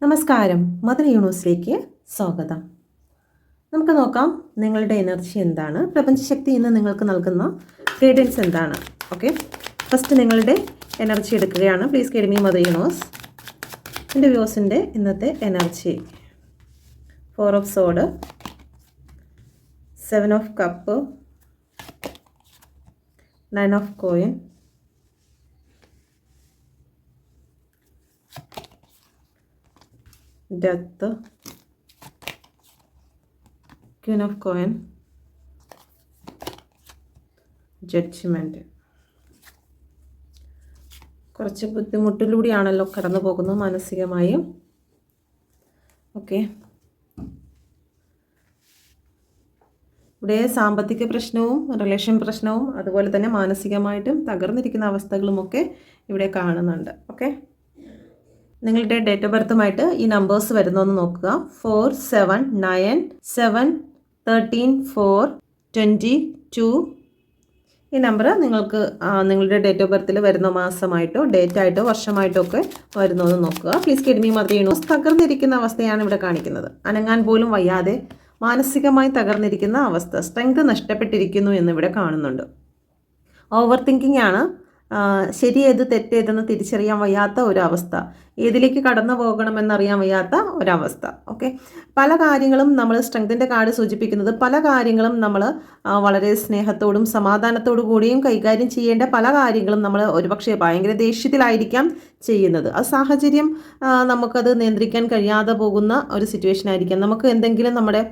നമസ്കാരം, മദർ യൂണിവേഴ്സിലേക്ക് സ്വാഗതം. നമുക്ക് നോക്കാം നിങ്ങളുടെ എനർജി എന്താണ്, പ്രപഞ്ചശക്തി ഇന്ന് നിങ്ങൾക്ക് നൽകുന്ന ഗൈഡൻസ് എന്താണ്. ഓക്കെ, ഫസ്റ്റ് നിങ്ങളുടെ എനർജി എടുക്കുകയാണ്. Please guide me mother universe. എൻ്റെ വ്യൂസിൻ്റെ ഇന്നത്തെ energy: 4 of സോഡ്, 7 of cup, 9 of coin, Death, Queen of Coin, Judgment. കുറച്ച് ബുദ്ധിമുട്ടിലൂടെയാണല്ലോ കടന്നു പോകുന്നത് മാനസികമായും. ഓക്കെ, ഇവിടെ സാമ്പത്തിക പ്രശ്നവും റിലേഷൻ പ്രശ്നവും അതുപോലെ തന്നെ മാനസികമായിട്ടും തകർന്നിരിക്കുന്ന അവസ്ഥകളുമൊക്കെ ഇവിടെ കാണുന്നുണ്ട്. ഓക്കെ, നിങ്ങളുടെ ഡേറ്റ് ഓഫ് ബർത്തുമായിട്ട് ഈ നമ്പേഴ്സ് വരുന്നതെന്ന് നോക്കുക. 4, 7, 9, 7, 13, 4, 22. ഈ നമ്പർ നിങ്ങൾക്ക് നിങ്ങളുടെ ഡേറ്റ് ഓഫ് ബർത്തിൽ വരുന്ന മാസമായിട്ടോ ഡേറ്റ് ആയിട്ടോ വർഷമായിട്ടോ ഒക്കെ വരുന്നതെന്ന് നോക്കുക. Please guide me mother universe. തകർന്നിരിക്കുന്ന അവസ്ഥയാണ് ഇവിടെ കാണിക്കുന്നത്. അനങ്ങാൻ പോലും വയ്യാതെ മാനസികമായി തകർന്നിരിക്കുന്ന അവസ്ഥ, സ്ട്രെങ്ത് നഷ്ടപ്പെട്ടിരിക്കുന്നു എന്നിവിടെ കാണുന്നുണ്ട്. ഓവർ തിങ്കിങ് ആണ്. ശരി ഏത് തെറ്റേതെന്ന് തിരിച്ചറിയാൻ വയ്യാത്ത ഒരവസ്ഥ, ഏതിലേക്ക് കടന്നു പോകണമെന്നറിയാൻ വയ്യാത്ത ഒരവസ്ഥ. ഓക്കെ, പല കാര്യങ്ങളും നമ്മൾ സ്ട്രെങ്തിൻ്റെ കാർഡ് സൂചിപ്പിക്കുന്നത് പല കാര്യങ്ങളും നമ്മൾ വളരെ സ്നേഹത്തോടും സമാധാനത്തോടു കൂടിയും കൈകാര്യം ചെയ്യേണ്ട പല കാര്യങ്ങളും നമ്മൾ ഒരുപക്ഷെ ഭയങ്കര ദേഷ്യത്തിലായിരിക്കാം ചെയ്യുന്നത്. ആ സാഹചര്യം നമുക്കത് നിയന്ത്രിക്കാൻ കഴിയാതെ പോകുന്ന ഒരു സിറ്റുവേഷൻ ആയിരിക്കാം. നമുക്ക് എന്തെങ്കിലും നമ്മുടെ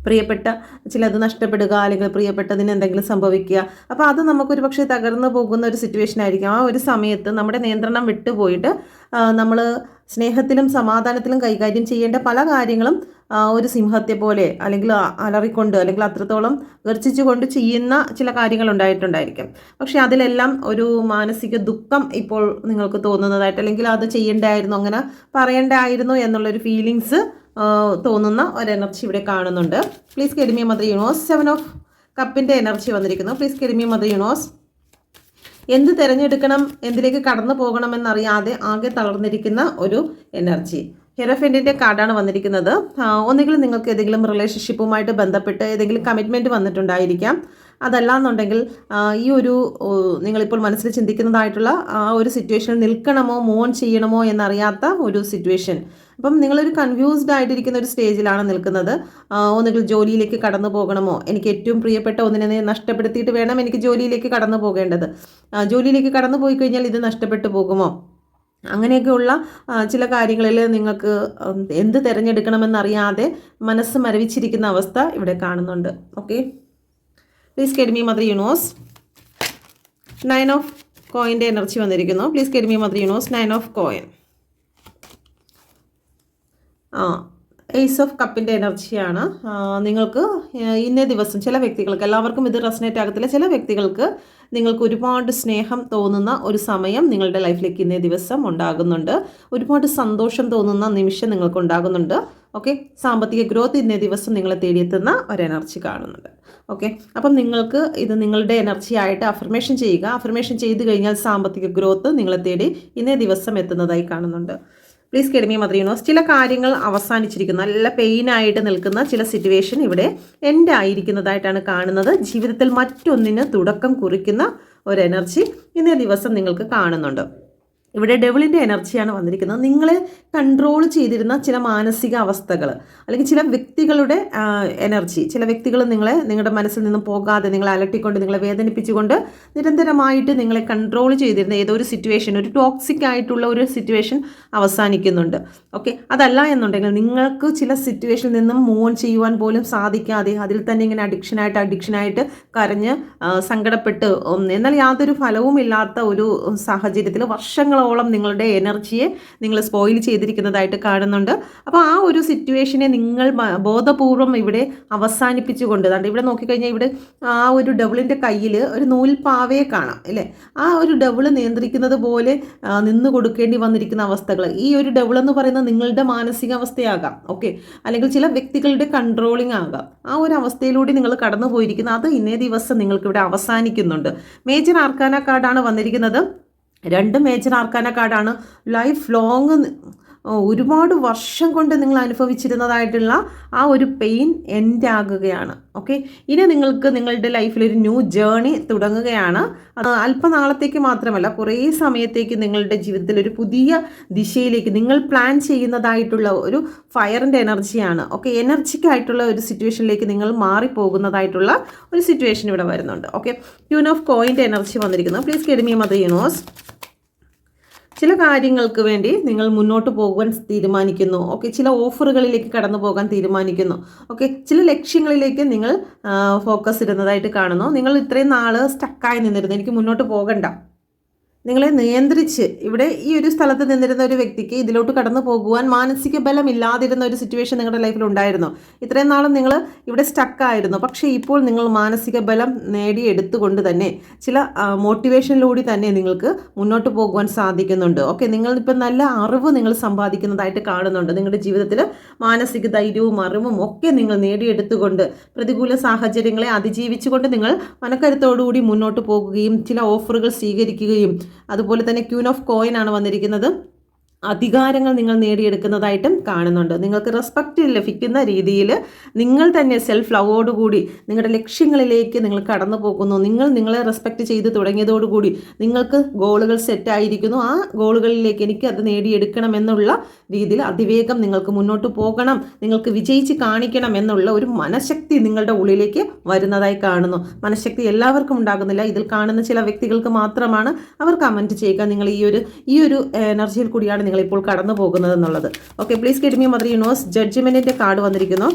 പ്രിയപ്പെട്ട ചിലത് നഷ്ടപ്പെടുക, അല്ലെങ്കിൽ പ്രിയപ്പെട്ടതിന് എന്തെങ്കിലും സംഭവിക്കുക. അപ്പോൾ അത് നമുക്കൊരു പക്ഷേ തകർന്നു പോകുന്ന ഒരു സിറ്റുവേഷൻ ആയിരിക്കും. ആ ഒരു സമയത്ത് നമ്മുടെ നിയന്ത്രണം വിട്ടുപോയിട്ട് നമ്മൾ സ്നേഹത്തിലും സമാധാനത്തിലും കൈകാര്യം ചെയ്യേണ്ട പല കാര്യങ്ങളും ഒരു സിംഹത്തെ പോലെ അല്ലെങ്കിൽ അലറിക്കൊണ്ട് അല്ലെങ്കിൽ അത്രത്തോളം ഗർജിച്ചുകൊണ്ട് ചെയ്യുന്ന ചില കാര്യങ്ങൾ ഉണ്ടായിട്ടുണ്ടായിരിക്കും. പക്ഷേ അതിലെല്ലാം ഒരു മാനസിക ദുഃഖം ഇപ്പോൾ നിങ്ങൾക്ക് തോന്നുന്നതായിട്ട്, അല്ലെങ്കിൽ അത് ചെയ്യേണ്ടായിരുന്നു, അങ്ങനെ പറയേണ്ടായിരുന്നു എന്നുള്ളൊരു ഫീലിങ്സ് തോന്നുന്ന ഒരു എനർജി ഇവിടെ കാണുന്നുണ്ട്. Please guide me mother universe. 7 of കപ്പിൻ്റെ എനർജി വന്നിരിക്കുന്നു. Please guide me mother universe. എന്ത് തിരഞ്ഞെടുക്കണം, എന്തിലേക്ക് കടന്നു പോകണമെന്നറിയാതെ ആകെ തളർന്നിരിക്കുന്ന ഒരു എനർജി. ഹെറഫെൻറ്റിൻ്റെ കാർഡാണ് വന്നിരിക്കുന്നത്. ഒന്നുകിൽ നിങ്ങൾക്ക് ഏതെങ്കിലും റിലേഷൻഷിപ്പുമായിട്ട് ബന്ധപ്പെട്ട് ഏതെങ്കിലും കമ്മിറ്റ്മെൻറ്റ് വന്നിട്ടുണ്ടായിരിക്കാം. അതല്ലാന്നുണ്ടെങ്കിൽ ഈ ഒരു നിങ്ങളിപ്പോൾ മനസ്സിൽ ചിന്തിക്കുന്നതായിട്ടുള്ള ആ ഒരു സിറ്റുവേഷനിൽ നിൽക്കണമോ മൂവ് ഓൺ ചെയ്യണമോ എന്നറിയാത്ത ഒരു സിറ്റുവേഷൻ. അപ്പം നിങ്ങളൊരു കൺഫ്യൂസ്ഡ് ആയിട്ടിരിക്കുന്ന ഒരു സ്റ്റേജിലാണ് നിൽക്കുന്നത്. ഒന്നുകിൽ ജോലിയിലേക്ക് കടന്നു പോകണമോ, എനിക്ക് ഏറ്റവും പ്രിയപ്പെട്ട ഒന്നിനെ നഷ്ടപ്പെടുത്തിയിട്ട് വേണം എനിക്ക് ജോലിയിലേക്ക് കടന്നു പോകേണ്ടത്, ജോലിയിലേക്ക് കടന്നു പോയി കഴിഞ്ഞാൽ ഇത് നഷ്ടപ്പെട്ടു പോകുമോ, അങ്ങനെയൊക്കെയുള്ള ചില കാര്യങ്ങളിൽ നിങ്ങൾക്ക് എന്ത് തിരഞ്ഞെടുക്കണമെന്നറിയാതെ മനസ്സ് മരവിച്ചിരിക്കുന്ന അവസ്ഥ ഇവിടെ കാണുന്നുണ്ട്. Okay, please guide me mother universe. 9 of കോയിൻ്റെ എനർജി വന്നിരിക്കുന്നു. Please guide me mother universe. 9 of coin. Ace of കപ്പിൻ്റെ എനർജിയാണ്. നിങ്ങൾക്ക് ഇന്നേ ദിവസം ചില വ്യക്തികൾക്ക്, എല്ലാവർക്കും ഇത് റെസനേറ്റ് ആകത്തില്ല, ചില വ്യക്തികൾക്ക് നിങ്ങൾക്ക് ഒരുപാട് സ്നേഹം തോന്നുന്ന ഒരു സമയം നിങ്ങളുടെ ലൈഫിലേക്ക് ഇന്നേ ദിവസം ഉണ്ടാകുന്നുണ്ട്. ഒരുപാട് സന്തോഷം തോന്നുന്ന നിമിഷം നിങ്ങൾക്ക് ഉണ്ടാകുന്നുണ്ട്. ഓക്കെ, സാമ്പത്തിക ഗ്രോത്ത് ഇന്നേ ദിവസം നിങ്ങളെ തേടിയെത്തുന്ന ഒരു എനർജി കാണുന്നുണ്ട്. ഓക്കെ, അപ്പം നിങ്ങൾക്ക് ഇത് നിങ്ങളുടെ എനർജി ആയിട്ട് അഫർമേഷൻ ചെയ്യുക. അഫർമേഷൻ ചെയ്തു കഴിഞ്ഞാൽ സാമ്പത്തിക ഗ്രോത്ത് നിങ്ങളെ തേടി ഇന്നേ ദിവസം എത്തുന്നതായി കാണുന്നുണ്ട്. Please guide me mother universe. ചില കാര്യങ്ങൾ അവസാനിച്ചിരിക്കുന്നു, നല്ല പെയിനായിട്ട് നിൽക്കുന്ന ചില സിറ്റുവേഷൻ ഇവിടെ എൻഡ് ആയിരിക്കുന്നതായിട്ടാണ് കാണുന്നത്. ജീവിതത്തിൽ മറ്റൊന്നിന് തുടക്കം കുറിക്കുന്ന ഒരു എനർജി ഇന്നേ ദിവസം നിങ്ങൾക്ക് കാണുന്നുണ്ട്. ഇവിടെ ഡെവിളിൻ്റെ എനർജിയാണ് വന്നിരിക്കുന്നത്. നിങ്ങളെ കൺട്രോൾ ചെയ്തിരുന്ന ചില മാനസിക അവസ്ഥകൾ, അല്ലെങ്കിൽ ചില വ്യക്തികളുടെ എനർജി, ചില വ്യക്തികൾ നിങ്ങളുടെ മനസ്സിൽ നിന്നും പോകാതെ നിങ്ങളെ അലട്ടിക്കൊണ്ട് നിങ്ങളെ വേദനിപ്പിച്ചുകൊണ്ട് നിരന്തരമായിട്ട് നിങ്ങളെ കൺട്രോൾ ചെയ്തിരുന്ന ഏതോ ഒരു സിറ്റുവേഷൻ, ഒരു ടോക്സിക് ആയിട്ടുള്ള ഒരു സിറ്റുവേഷൻ അവസാനിക്കുന്നുണ്ട്. ഓക്കെ, അതല്ല എന്നുണ്ടെങ്കിൽ നിങ്ങൾക്ക് ചില സിറ്റുവേഷനിൽ നിന്നും മൂവ് ഓൺ ചെയ്യുവാൻ പോലും സാധിക്കാതെ അതിൽ തന്നെ ഇങ്ങനെ അഡിക്ഷനായിട്ട് കരഞ്ഞ് സങ്കടപ്പെട്ട് എന്നാൽ യാതൊരു ഫലവും ഇല്ലാത്ത ഒരു സാഹചര്യത്തിൽ വർഷങ്ങളോളം നിങ്ങളുടെ എനർജിയെ നിങ്ങൾ സ്പോയിൽ ചെയ്തിരിക്കുന്നതായിട്ട് കാണുന്നുണ്ട്. അപ്പോൾ ആ ഒരു സിറ്റുവേഷനെ നിങ്ങൾ ബോധപൂർവം ഇവിടെ അവസാനിപ്പിച്ചുകൊണ്ട്, ഇവിടെ നോക്കിക്കഴിഞ്ഞാൽ ഇവിടെ ആ ഒരു ഡബിളിൻ്റെ കയ്യിൽ ഒരു നൂൽപ്പാവയെ കാണാം അല്ലേ. ആ ഒരു ഡബിൾ നിയന്ത്രിക്കുന്നത് പോലെ നിന്ന് കൊടുക്കേണ്ടി വന്നിരിക്കുന്ന അവസ്ഥകൾ. ഈ ഒരു ഡബിൾ എന്ന് പറയുന്നത് നിങ്ങളുടെ മാനസികാവസ്ഥയാകാം. ഓക്കെ, അല്ലെങ്കിൽ ചില വ്യക്തികളുടെ കൺട്രോളിങ് ആകാം. ആ ഒരു അവസ്ഥയിലൂടെ നിങ്ങൾ കടന്നു പോയിരിക്കുന്നത്, അത് ഇന്നേ ദിവസം നിങ്ങൾക്ക് ഇവിടെ അവസാനിക്കുന്നുണ്ട്. മേജർ ആർക്കാന കാർഡാണ് വന്നിരിക്കുന്നത്. 2 മേജർ ആർക്കാന കാർഡാണ്. ലൈഫ് ലോങ് ഒരുപാട് വർഷം കൊണ്ട് നിങ്ങൾ അനുഭവിച്ചിരുന്നതായിട്ടുള്ള ആ ഒരു പെയിൻ എൻഡ് ആകുകയാണ്. ഓക്കെ, ഇനി നിങ്ങൾക്ക് നിങ്ങളുടെ ലൈഫിൽ ഒരു ന്യൂ ജേർണി തുടങ്ങുകയാണ്. അത് അല്പനാളത്തേക്ക് മാത്രമല്ല, കുറേ സമയത്തേക്ക് നിങ്ങളുടെ ജീവിതത്തിൽ ഒരു പുതിയ ദിശയിലേക്ക് നിങ്ങൾ പ്ലാൻ ചെയ്യുന്നതായിട്ടുള്ള ഒരു ഫയറിൻ്റെ എനർജിയാണ്. ഓക്കെ, എനർജിക്കായിട്ടുള്ള ഒരു സിറ്റുവേഷനിലേക്ക് നിങ്ങൾ മാറിപ്പോകുന്നതായിട്ടുള്ള ഒരു സിറ്റുവേഷൻ ഇവിടെ വരുന്നുണ്ട്. ഓക്കെ, ക്യൂൻ ഓഫ് കോയിൻ്റെ എനർജി വന്നിരിക്കുന്നു. Please guide me mother universe. ചില കാര്യങ്ങൾക്ക് വേണ്ടി നിങ്ങൾ മുന്നോട്ട് പോകാൻ തീരുമാനിക്കുന്നു. ഓക്കെ, ചില ഓഫറുകളിലേക്ക് കടന്നു പോകാൻ തീരുമാനിക്കുന്നു. ഓക്കെ, ചില ലക്ഷ്യങ്ങളിലേക്ക് നിങ്ങൾ ഫോക്കസ് ഇടുന്നതായിട്ട് കാണുന്നു. നിങ്ങൾ ഇത്രയും നാൾ സ്റ്റക്കായി നിന്നിരുന്നു, എനിക്ക് മുന്നോട്ട് പോകണ്ട, നിങ്ങളെ നിയന്ത്രിച്ച് ഇവിടെ ഈ ഒരു സ്ഥലത്ത് നിന്നിരുന്ന ഒരു വ്യക്തിക്ക് ഇതിലോട്ട് കടന്നു പോകുവാൻ മാനസിക ബലം ഇല്ലാതിരുന്ന ഒരു സിറ്റുവേഷൻ നിങ്ങളുടെ ലൈഫിൽ ഉണ്ടായിരുന്നു. ഇത്രയും നാളും നിങ്ങൾ ഇവിടെ സ്റ്റക്കായിരുന്നു. പക്ഷേ ഇപ്പോൾ നിങ്ങൾ മാനസിക ബലം നേടിയെടുത്തുകൊണ്ട് തന്നെ ചില മോട്ടിവേഷനിലൂടെ തന്നെ നിങ്ങൾക്ക് മുന്നോട്ട് പോകുവാൻ സാധിക്കുന്നുണ്ട്. ഓക്കെ, നിങ്ങളിപ്പോൾ നല്ല അറിവ് നിങ്ങൾ സമ്പാദിക്കുന്നതായിട്ട് കാണുന്നുണ്ട്. നിങ്ങളുടെ ജീവിതത്തിൽ മാനസിക ധൈര്യവും അറിവും ഒക്കെ നിങ്ങൾ നേടിയെടുത്തുകൊണ്ട് പ്രതികൂല സാഹചര്യങ്ങളെ അതിജീവിച്ചുകൊണ്ട് നിങ്ങൾ മനക്കരുത്തോടുകൂടി മുന്നോട്ട് പോകുകയും ചില ഓഫറുകൾ സ്വീകരിക്കുകയും അതുപോലെ തന്നെ ക്യൂൻ ഓഫ് കോയിൻ ആണ് വന്നിരിക്കുന്നത്. അധികാരങ്ങൾ നിങ്ങൾ നേടിയെടുക്കുന്നതായിട്ടും കാണുന്നുണ്ട്. നിങ്ങൾക്ക് റെസ്പെക്റ്റ് ലഭിക്കുന്ന രീതിയിൽ നിങ്ങൾ തന്നെ സെൽഫ് ലവോടുകൂടി നിങ്ങളുടെ ലക്ഷ്യങ്ങളിലേക്ക് നിങ്ങൾ കടന്നു പോകുന്നു. നിങ്ങളെ റെസ്പെക്റ്റ് ചെയ്ത് തുടങ്ങിയതോടുകൂടി നിങ്ങൾക്ക് ഗോളുകൾ സെറ്റായിരിക്കുന്നു. ആ ഗോളുകളിലേക്ക് എനിക്ക് അത് നേടിയെടുക്കണം എന്നുള്ള രീതിയിൽ അതിവേഗം നിങ്ങൾക്ക് മുന്നോട്ട് പോകണം, നിങ്ങൾക്ക് വിജയിച്ച് കാണിക്കണം എന്നുള്ള ഒരു മനഃശക്തി നിങ്ങളുടെ ഉള്ളിലേക്ക് വരുന്നതായി കാണുന്നു. മനഃശക്തി എല്ലാവർക്കും ഉണ്ടാകുന്നില്ല. ഇതിൽ കാണുന്ന ചില വ്യക്തികൾക്ക് മാത്രമാണ്. അവർ കമൻറ്റ് ചെയ്യുക, നിങ്ങൾ ഈ ഒരു എനർജിയിൽ കൂടിയാണ് നിങ്ങൾ ഇപ്പോൾ കടന്നു പോകുന്നത് എന്നുള്ളത്. Okay, please get me mother universe. ജഡ്ജ്മെൻറ്റിൻ്റെ കാർഡ് വന്നിരിക്കുന്നു.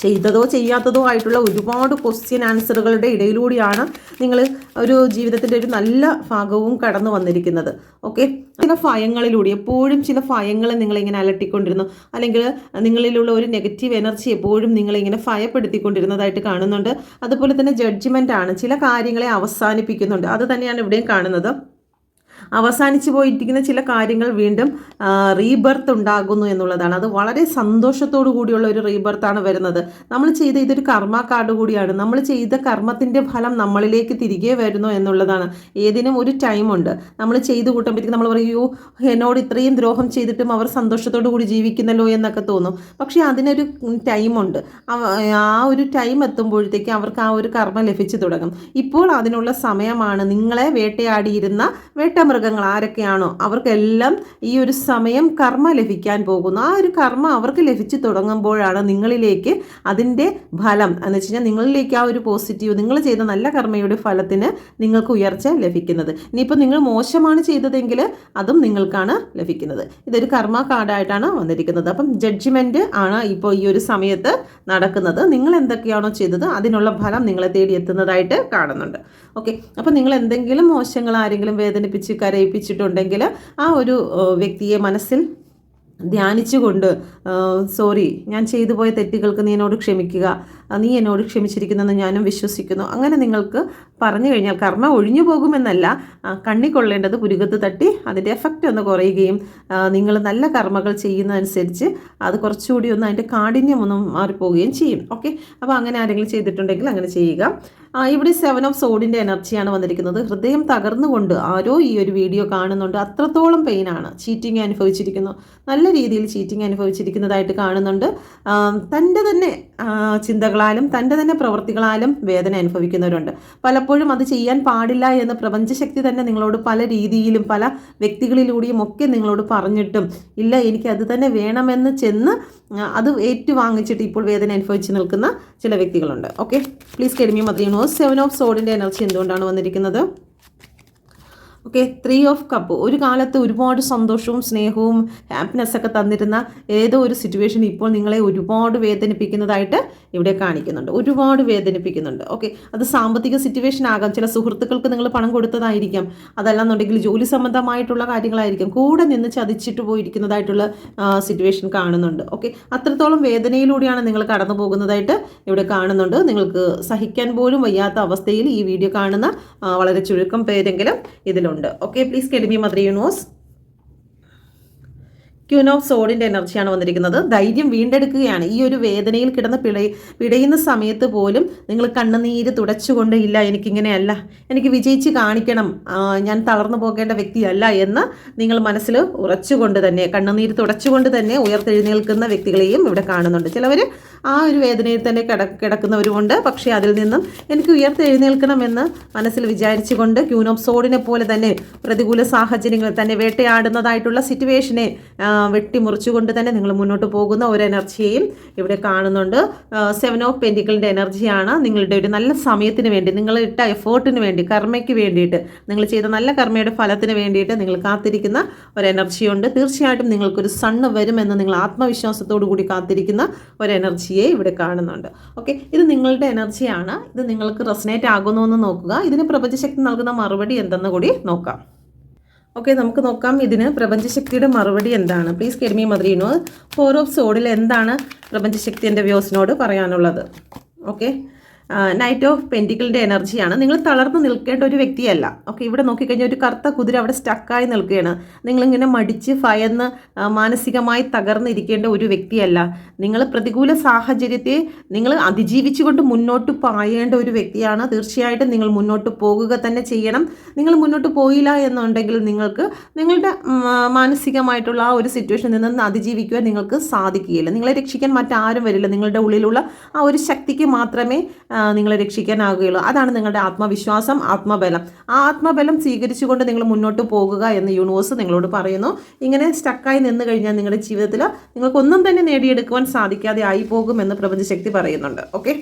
ചെയ്തതോ ചെയ്യാത്തതോ ആയിട്ടുള്ള ഒരുപാട് ക്വസ്റ്റ്യൻ ആൻസറുകളുടെ ഇടയിലൂടെയാണ് നിങ്ങൾ ഒരു ജീവിതത്തിൻ്റെ ഒരു നല്ല ഭാഗവും കടന്നു വന്നിരിക്കുന്നത്. ഓക്കെ, ചില ഭയങ്ങളിലൂടെ എപ്പോഴും ചില ഭയങ്ങളെ നിങ്ങളിങ്ങനെ അലട്ടിക്കൊണ്ടിരുന്നു, അല്ലെങ്കിൽ നിങ്ങളിലുള്ള ഒരു നെഗറ്റീവ് എനർജി എപ്പോഴും നിങ്ങളിങ്ങനെ ഭയപ്പെടുത്തിക്കൊണ്ടിരുന്നതായിട്ട് കാണുന്നുണ്ട്. അതുപോലെ തന്നെ ജഡ്ജ്മെൻ്റ് ആണ്, ചില കാര്യങ്ങളെ അവസാനിപ്പിക്കുന്നുണ്ട്. അത് തന്നെയാണ് ഇവിടെയും കാണുന്നത്. അവസാനിച്ചു പോയിരിക്കുന്ന ചില കാര്യങ്ങൾ വീണ്ടും റീബർത്ത് ഉണ്ടാകുന്നു എന്നുള്ളതാണ്. അത് വളരെ സന്തോഷത്തോടു കൂടിയുള്ള ഒരു റീബർത്താണ് വരുന്നത്. നമ്മൾ ചെയ്ത ഇതൊരു കർമ്മ കാർഡ് കൂടിയാണ്. നമ്മൾ ചെയ്ത കർമ്മത്തിൻ്റെ ഫലം നമ്മളിലേക്ക് തിരികെ വരുന്നു എന്നുള്ളതാണ്. ഏതിനും ഒരു ടൈമുണ്ട്. നമ്മൾ ചെയ്തു കൂട്ടുമ്പോഴത്തേക്ക് നമ്മൾ പറയൂ, എന്നോട് ഇത്രയും ദ്രോഹം ചെയ്തിട്ടും അവർ സന്തോഷത്തോടു കൂടി ജീവിക്കുന്നല്ലോ എന്നൊക്കെ തോന്നും. പക്ഷേ അതിനൊരു ടൈമുണ്ട്. ആ ഒരു ടൈം എത്തുമ്പോഴത്തേക്ക് അവർക്ക് ആ ഒരു കർമ്മം ലഭിച്ചു തുടങ്ങും. ഇപ്പോൾ അതിനുള്ള സമയമാണ്. നിങ്ങളെ വേട്ടയാടിയിരുന്ന മൃഗങ്ങൾ ആരൊക്കെയാണോ അവർക്കെല്ലാം ഈ ഒരു സമയം കർമ്മ ലഭിക്കാൻ പോകുന്നു. ആ ഒരു കർമ്മ അവർക്ക് ലഭിച്ചു തുടങ്ങുമ്പോഴാണ് നിങ്ങളിലേക്ക് അതിൻ്റെ ഫലം എന്ന് വെച്ച് കഴിഞ്ഞാൽ നിങ്ങളിലേക്ക് ആ ഒരു പോസിറ്റീവ് നിങ്ങൾ ചെയ്ത നല്ല കർമ്മയുടെ ഫലത്തിന് നിങ്ങൾക്ക് ഉയർച്ച ലഭിക്കുന്നത്. ഇനിയിപ്പോൾ നിങ്ങൾ മോശമാണ് ചെയ്തതെങ്കിൽ അതും നിങ്ങൾക്കാണ് ലഭിക്കുന്നത്. ഇതൊരു കർമ്മ കാർഡായിട്ടാണ് വന്നിരിക്കുന്നത്. അപ്പം ജഡ്ജ്മെൻറ്റ് ആണ് ഇപ്പോൾ ഈ ഒരു സമയത്ത് നടക്കുന്നത്. നിങ്ങൾ എന്തൊക്കെയാണോ ചെയ്തത് അതിനുള്ള ഫലം നിങ്ങളെ തേടി എത്തുന്നതായിട്ട് കാണുന്നുണ്ട്. ഓക്കെ, അപ്പം നിങ്ങൾ എന്തെങ്കിലും മോശങ്ങൾ ആരെങ്കിലും വേദനിപ്പിച്ച് കരയിപ്പിച്ചിട്ടുണ്ടെങ്കിൽ ആ ഒരു വ്യക്തിയെ മനസ്സിൽ ധ്യാനിച്ചുകൊണ്ട് സോറി, ഞാൻ ചെയ്തു പോയ തെറ്റുകൾക്ക് നീ എന്നോട് ക്ഷമിക്കുക, നീ എന്നോട് ക്ഷമിച്ചിരിക്കുന്നെന്ന് ഞാനും വിശ്വസിക്കുന്നു. അങ്ങനെ നിങ്ങൾക്ക് പറഞ്ഞു കഴിഞ്ഞാൽ കർമ്മ ഒഴിഞ്ഞു പോകുമെന്നല്ല, കണ്ണിക്കൊള്ളേണ്ടത് പുരുകത്ത് തട്ടി അതിൻ്റെ എഫക്റ്റ് ഒന്ന് കുറയുകയും നിങ്ങൾ നല്ല കർമ്മകൾ ചെയ്യുന്നതനുസരിച്ച് അത് കുറച്ചുകൂടി ഒന്ന് അതിൻ്റെ കാഠിന്യം ഒന്ന് മാറിപ്പോവുകയും ചെയ്യും. ഓക്കെ, അപ്പോൾ അങ്ങനെ ആരെങ്കിലും ചെയ്തിട്ടുണ്ടെങ്കിൽ അങ്ങനെ ചെയ്യുക. ഇവിടെ 7 ഓഫ് സോഡിൻ്റെ എനർജിയാണ് വന്നിരിക്കുന്നത്. ഹൃദയം തകർന്നുകൊണ്ട് ആരോ ഈ ഒരു വീഡിയോ കാണുന്നുണ്ട്. അത്രത്തോളം പെയിനാണ്, ചീറ്റിംഗ് അനുഭവിച്ചിരിക്കുന്നു, നല്ല രീതിയിൽ ചീറ്റിംഗ് അനുഭവിച്ചിരിക്കുന്നതായിട്ട് കാണുന്നുണ്ട്. തൻ്റെ തന്നെ ചിന്തകളാലും തൻ്റെ തന്നെ പ്രവൃത്തികളാലും വേദന അനുഭവിക്കുന്നവരുണ്ട്. പലപ്പോഴും അത് ചെയ്യാൻ പാടില്ല എന്ന് പ്രപഞ്ചശക്തി തന്നെ നിങ്ങളോട് പല രീതിയിലും പല വ്യക്തികളിലൂടെയും ഒക്കെ നിങ്ങളോട് പറഞ്ഞിട്ടും ഇല്ല, എനിക്ക് അത് തന്നെ വേണമെന്ന് ചെന്ന് അത് ഏറ്റുവാങ്ങിച്ചിട്ട് ഇപ്പോൾ വേദന അനുഭവിച്ച് നിൽക്കുന്ന ചില വ്യക്തികളുണ്ട്. Okay, please get me mother universe. 7 of സോഡിൻ്റെ എനർജി എന്തുകൊണ്ടാണ് വന്നിരിക്കുന്നത്? Okay, 3 of cup. ഒരു കാലത്ത് ഒരുപാട് സന്തോഷവും സ്നേഹവും ഹാപ്പിനെസ്സൊക്കെ തന്നിരുന്ന ഏതോ ഒരു സിറ്റുവേഷൻ ഇപ്പോൾ നിങ്ങളെ ഒരുപാട് വേദനിപ്പിക്കുന്നതായിട്ട് ഇവിടെ കാണിക്കുന്നുണ്ട്. ഒരുപാട് വേദനിപ്പിക്കുന്നുണ്ട്. ഓക്കെ, അത് സാമ്പത്തിക സിറ്റുവേഷൻ ആകാം, ചില സുഹൃത്തുക്കൾക്ക് നിങ്ങൾ പണം കൊടുത്തതായിരിക്കാം, അതല്ലാന്നുണ്ടെങ്കിൽ ജോലി സംബന്ധമായിട്ടുള്ള കാര്യങ്ങളായിരിക്കും, കൂടെ നിന്ന് ചതിച്ചിട്ട് പോയിരിക്കുന്നതായിട്ടുള്ള സിറ്റുവേഷൻ കാണുന്നുണ്ട്. ഓക്കെ, അത്രത്തോളം വേദനയിലൂടെയാണ് നിങ്ങൾ കടന്നു പോകുന്നതായിട്ട് ഇവിടെ കാണുന്നുണ്ട്. നിങ്ങൾക്ക് സഹിക്കാൻ പോലും വയ്യാത്ത അവസ്ഥയിൽ ഈ വീഡിയോ കാണുന്ന വളരെ ചുരുക്കം പേരെങ്കിലും ഇതിലുണ്ട്. Okay, please get me mother universe. Queen of സോഡിൻ്റെ എനർജിയാണ് വന്നിരിക്കുന്നത്. ധൈര്യം വീണ്ടെടുക്കുകയാണ്. ഈ ഒരു വേദനയിൽ കിടന്ന് പിടയുന്ന സമയത്ത് പോലും നിങ്ങൾ കണ്ണുനീര് തുടച്ചുകൊണ്ട് ഇല്ല എനിക്കിങ്ങനെയല്ല, എനിക്ക് വിജയിച്ച് കാണിക്കണം, ഞാൻ തളർന്നു പോകേണ്ട വ്യക്തിയല്ല എന്ന് നിങ്ങൾ മനസ്സിൽ ഉറച്ചുകൊണ്ട് തന്നെ കണ്ണുനീര് തുടച്ചുകൊണ്ട് തന്നെ ഉയർത്തെഴുന്നേൽക്കുന്ന വ്യക്തികളെയും ഇവിടെ കാണുന്നുണ്ട്. ചിലവർ ആ ഒരു വേദനയിൽ തന്നെ കിടക്കുന്നവരുമുണ്ട്. പക്ഷേ അതിൽ നിന്നും എനിക്ക് ഉയർത്തെഴുന്നേൽക്കണമെന്ന് മനസ്സിൽ വിചാരിച്ചുകൊണ്ട് ക്യൂൻ ഓഫ് സോഡിനെ പോലെ തന്നെ പ്രതികൂല സാഹചര്യങ്ങൾ തന്നെ വേട്ടയാടുന്നതായിട്ടുള്ള സിറ്റുവേഷനെ വെട്ടിമുറിച്ചുകൊണ്ട് തന്നെ നിങ്ങൾ മുന്നോട്ട് പോകുന്ന ഒരു എനർജിയെയും ഇവിടെ കാണുന്നുണ്ട്. 7 ഓഫ് പെന്റിക്കിളിൻ്റെ എനർജിയാണ്. നിങ്ങളുടെ ഒരു നല്ല സമയത്തിന് വേണ്ടി, നിങ്ങൾ ഇട്ട എഫേർട്ടിന് വേണ്ടി, കർമ്മയ്ക്ക് വേണ്ടിയിട്ട്, നിങ്ങൾ ചെയ്ത നല്ല കർമ്മയുടെ ഫലത്തിന് വേണ്ടിയിട്ട് നിങ്ങൾ കാത്തിരിക്കുന്ന ഒരു എനർജിയുണ്ട്. തീർച്ചയായിട്ടും നിങ്ങൾക്കൊരു സണ്ണ് വരുമെന്ന് നിങ്ങൾ ആത്മവിശ്വാസത്തോടു കൂടി കാത്തിരിക്കുന്ന ഒരു എനർജിയെ ഇവിടെ കാണുന്നുണ്ട്. ഓക്കെ, ഇത് നിങ്ങളുടെ എനർജിയാണ്. ഇത് നിങ്ങൾക്ക് റെസനേറ്റ് ആകുന്നു എന്ന് നോക്കുക. ഇതിന് പ്രപഞ്ചശക്തി നൽകുന്ന മറുപടി എന്തെന്ന് കൂടി നോക്കാം. ഓക്കെ, നമുക്ക് നോക്കാം ഇതിന് പ്രപഞ്ചശക്തിയുടെ മറുപടി എന്താണ്. Please get me mother universe. 4 of സോഡിൽ എന്താണ് പ്രപഞ്ചശക്തി എൻ്റെ വ്യൂസിനോട് പറയാനുള്ളത്? ഓക്കെ, നൈറ്റ് ഓഫ് പെന്റിക്കിളിൻ്റെ എനർജിയാണ്. നിങ്ങൾ തളർന്ന് നിൽക്കേണ്ട ഒരു വ്യക്തിയല്ല. ഓക്കെ, ഇവിടെ നോക്കിക്കഴിഞ്ഞാൽ ഒരു കറുത്ത കുതിര അവിടെ സ്റ്റക്കായി നിൽക്കുകയാണ്. നിങ്ങളിങ്ങനെ മടിച്ച് ഭയന്ന് മാനസികമായി തകർന്നിരിക്കേണ്ട ഒരു വ്യക്തിയല്ല. നിങ്ങൾ പ്രതികൂല സാഹചര്യത്തെ നിങ്ങൾ അതിജീവിച്ചുകൊണ്ട് മുന്നോട്ട് പായേണ്ട ഒരു വ്യക്തിയാണ്. തീർച്ചയായിട്ടും നിങ്ങൾ മുന്നോട്ട് പോകുക തന്നെ ചെയ്യണം. നിങ്ങൾ മുന്നോട്ട് പോയില്ല എന്നുണ്ടെങ്കിൽ നിങ്ങൾക്ക് നിങ്ങളുടെ മാനസികമായിട്ടുള്ള ആ ഒരു സിറ്റുവേഷനിൽ നിന്ന് അതിജീവിക്കുവാൻ നിങ്ങൾക്ക് സാധിക്കുകയില്ല. നിങ്ങളെ രക്ഷിക്കാൻ മറ്റാരും വരില്ല. നിങ്ങളുടെ ഉള്ളിലുള്ള ആ ഒരു ശക്തിക്ക് മാത്രമേ നിങ്ങളെ രക്ഷിക്കാനാകുകയുള്ളൂ. അതാണ് നിങ്ങളുടെ ആത്മവിശ്വാസം, ആത്മബലം. ആ ആത്മബലം സ്വീകരിച്ചുകൊണ്ട് നിങ്ങൾ മുന്നോട്ട് പോകുക എന്ന് യൂണിവേഴ്സ് നിങ്ങളോട് പറയുന്നു. ഇങ്ങനെ സ്റ്റക്കായി നിന്ന് കഴിഞ്ഞാൽ നിങ്ങളുടെ ജീവിതത്തിൽ നിങ്ങൾക്കൊന്നും തന്നെ നേടിയെടുക്കുവാൻ സാധിക്കാതെ ആയി പോകുമെന്ന് പ്രപഞ്ചശക്തി പറയുന്നുണ്ട്. Okay,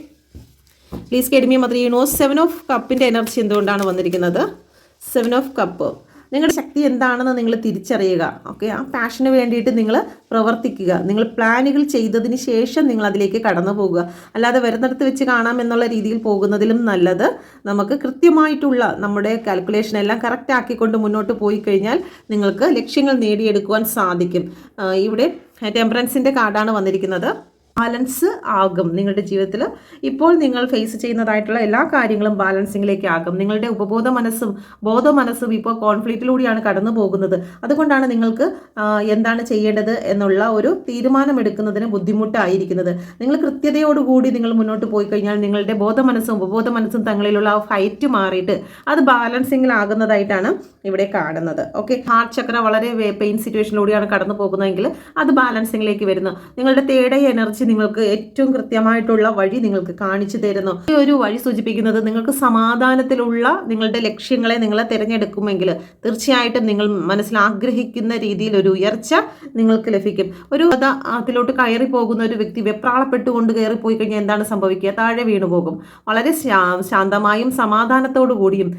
please get me mother universe. 7 of കപ്പിൻ്റെ എനർജി എന്തുകൊണ്ടാണ് വന്നിരിക്കുന്നത്? 7 ഓഫ് കപ്പ്. നിങ്ങളുടെ ശക്തി എന്താണെന്ന് നിങ്ങൾ തിരിച്ചറിയുക. ഓക്കെ, ആ പാഷന് വേണ്ടിയിട്ട് നിങ്ങൾ പ്രവർത്തിക്കുക. നിങ്ങൾ പ്ലാനുകൾ ചെയ്തതിന് ശേഷം നിങ്ങൾ അതിലേക്ക് കടന്നു പോകുക. അല്ലാതെ വരുന്നിടത്ത് വെച്ച് കാണാമെന്നുള്ള രീതിയിൽ പോകുന്നതിലും നല്ലത് നമുക്ക് കൃത്യമായിട്ടുള്ള നമ്മുടെ കാൽക്കുലേഷൻ എല്ലാം കറക്റ്റ് ആക്കിക്കൊണ്ട് മുന്നോട്ട് പോയി കഴിഞ്ഞാൽ നിങ്ങൾക്ക് ലക്ഷ്യങ്ങൾ നേടിയെടുക്കുവാൻ സാധിക്കും. ഇവിടെ ടെമ്പറൻസിൻ്റെ കാർഡാണ് വന്നിരിക്കുന്നത്. ബാലൻസ് ആകും നിങ്ങളുടെ ജീവിതത്തിൽ. ഇപ്പോൾ നിങ്ങൾ ഫേസ് ചെയ്യുന്നതായിട്ടുള്ള എല്ലാ കാര്യങ്ങളും ബാലൻസിങ്ങിലേക്ക് ആകും. നിങ്ങളുടെ ഉപബോധ മനസ്സും ബോധ മനസ്സും ഇപ്പോൾ കോൺഫ്ലിക്റ്റിലൂടെയാണ് കടന്നു പോകുന്നത്. അതുകൊണ്ടാണ് നിങ്ങൾക്ക് എന്താണ് ചെയ്യേണ്ടത് എന്നുള്ള ഒരു തീരുമാനമെടുക്കുന്നതിന് ബുദ്ധിമുട്ടായിരിക്കുന്നത്. നിങ്ങൾ കൃത്യതയോടുകൂടി നിങ്ങൾ മുന്നോട്ട് പോയി കഴിഞ്ഞാൽ നിങ്ങളുടെ ബോധ മനസ്സും ഉപബോധ മനസ്സും തങ്ങളിലുള്ള ആ ഫൈറ്റ് മാറിയിട്ട് അത് ബാലൻസിങ്ങിലാകുന്നതായിട്ടാണ് ഇവിടെ കാണുന്നത്. ഓക്കെ, ഹാർട്ട് ചക്ര വളരെ പെയിൻ സിറ്റുവേഷനിലൂടെയാണ് കടന്നു പോകുന്നതെങ്കിൽ അത് ബാലൻസിങ്ങിലേക്ക് വരുന്നു. നിങ്ങളുടെ തേർഡ് എനർജി നിങ്ങൾക്ക് ഏറ്റവും കൃത്യമായിട്ടുള്ള വഴി നിങ്ങൾക്ക് കാണിച്ചു തരുന്നു. ഈ ഒരു വഴി സൂചിപ്പിക്കുന്നത് നിങ്ങൾക്ക് സമാധാനത്തിലുള്ള നിങ്ങളുടെ ലക്ഷ്യങ്ങളെ നിങ്ങൾ തിരഞ്ഞെടുക്കുമെങ്കിൽ തീർച്ചയായിട്ടും നിങ്ങൾ മനസ്സിൽ ആഗ്രഹിക്കുന്ന രീതിയിൽ ഒരു ഉയർച്ച നിങ്ങൾക്ക് ലഭിക്കും. ഒരു അതിലോട്ട് കയറി പോകുന്ന ഒരു വ്യക്തി വെപ്രാളപ്പെട്ടുകൊണ്ട് കയറിപ്പോയി കഴിഞ്ഞാൽ എന്താണ് സംഭവിക്കുക? താഴെ വീണു പോകും. വളരെ ശാന്തമായും സമാധാനത്തോടു കൂടിയും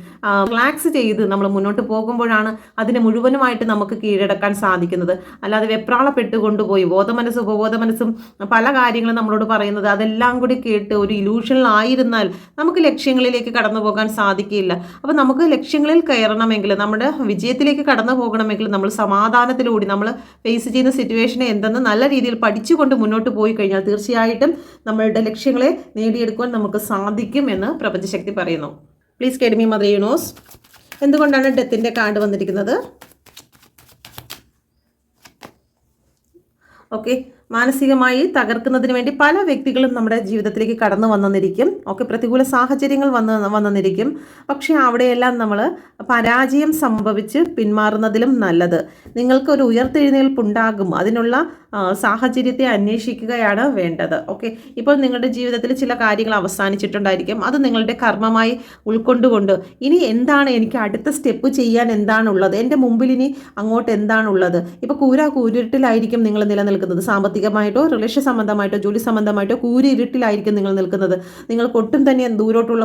റിലാക്സ് ചെയ്ത് നമ്മൾ മുന്നോട്ട് പോകുമ്പോഴാണ് അതിനെ മുഴുവനുമായിട്ട് നമുക്ക് കീഴടക്കാൻ സാധിക്കുന്നത്. അല്ലാതെ വെപ്രാളപ്പെട്ടുകൊണ്ടുപോയി ബോധമനസ്സും ഉപബോധ മനസ്സും പല കാര്യങ്ങളും നമ്മളോട് പറയുന്നത് അതെല്ലാം കൂടി കേട്ട് ഒരു ഇലൂഷനിലായിരുന്നാൽ നമുക്ക് ലക്ഷ്യങ്ങളിലേക്ക് കടന്നു പോകാൻ സാധിക്കില്ല. അപ്പോൾ നമുക്ക് ലക്ഷ്യങ്ങളിൽ കയറണമെങ്കിൽ, നമ്മുടെ വിജയത്തിലേക്ക് കടന്നു പോകണമെങ്കിൽ നമ്മൾ സമാധാനത്തിലൂടെ നമ്മൾ ഫേസ് ചെയ്യുന്ന സിറ്റുവേഷനെ എന്തെന്ന് നല്ല രീതിയിൽ പഠിച്ചുകൊണ്ട് മുന്നോട്ട് പോയി കഴിഞ്ഞാൽ തീർച്ചയായിട്ടും നമ്മളുടെ ലക്ഷ്യങ്ങളെ നേടിയെടുക്കുവാൻ നമുക്ക് സാധിക്കും എന്ന് പ്രപഞ്ചശക്തി പറയുന്നു. Please get me mother universe. എന്തുകൊണ്ടാണ് ഡെത്തിൻ്റെ കാർഡ് വന്നിരിക്കുന്നത്? ഓക്കെ, മാനസികമായി തകർക്കുന്നതിന് വേണ്ടി പല വ്യക്തികളും നമ്മുടെ ജീവിതത്തിലേക്ക് കടന്നു വന്നിരിക്കും. ഓക്കെ, പ്രതികൂല സാഹചര്യങ്ങൾ വന്നിരിക്കും. പക്ഷേ അവിടെയെല്ലാം നമ്മൾ പരാജയം സംഭവിച്ച് പിന്മാറുന്നതിലും നല്ലത് നിങ്ങൾക്കൊരു ഉയർത്തെഴുന്നേൽപ്പുണ്ടാകും. അതിനുള്ള സാഹചര്യത്തെ അന്വേഷിക്കുകയാണ് വേണ്ടത്. ഓക്കെ, ഇപ്പോൾ നിങ്ങളുടെ ജീവിതത്തിൽ ചില കാര്യങ്ങൾ അവസാനിച്ചിട്ടുണ്ടായിരിക്കും. അത് നിങ്ങളുടെ കർമ്മമായി ഉൾക്കൊണ്ടുകൊണ്ട് ഇനി എന്താണ് എനിക്ക് അടുത്ത സ്റ്റെപ്പ് ചെയ്യാൻ എന്താണുള്ളത്, എൻ്റെ മുമ്പിൽ ഇനി അങ്ങോട്ട് എന്താണുള്ളത്. ഇപ്പോൾ കൂരിരുട്ടിലായിരിക്കും നിങ്ങൾ നിലനിൽക്കുന്നത്. സാമ്പത്തികമായിട്ടോ റിലേഷൻ സംബന്ധമായിട്ടോ ജോലി സംബന്ധമായിട്ടോ കൂരിരുട്ടിലായിരിക്കും നിങ്ങൾ നിൽക്കുന്നത്. നിങ്ങൾക്ക് ഒട്ടും തന്നെ ദൂരോട്ടുള്ള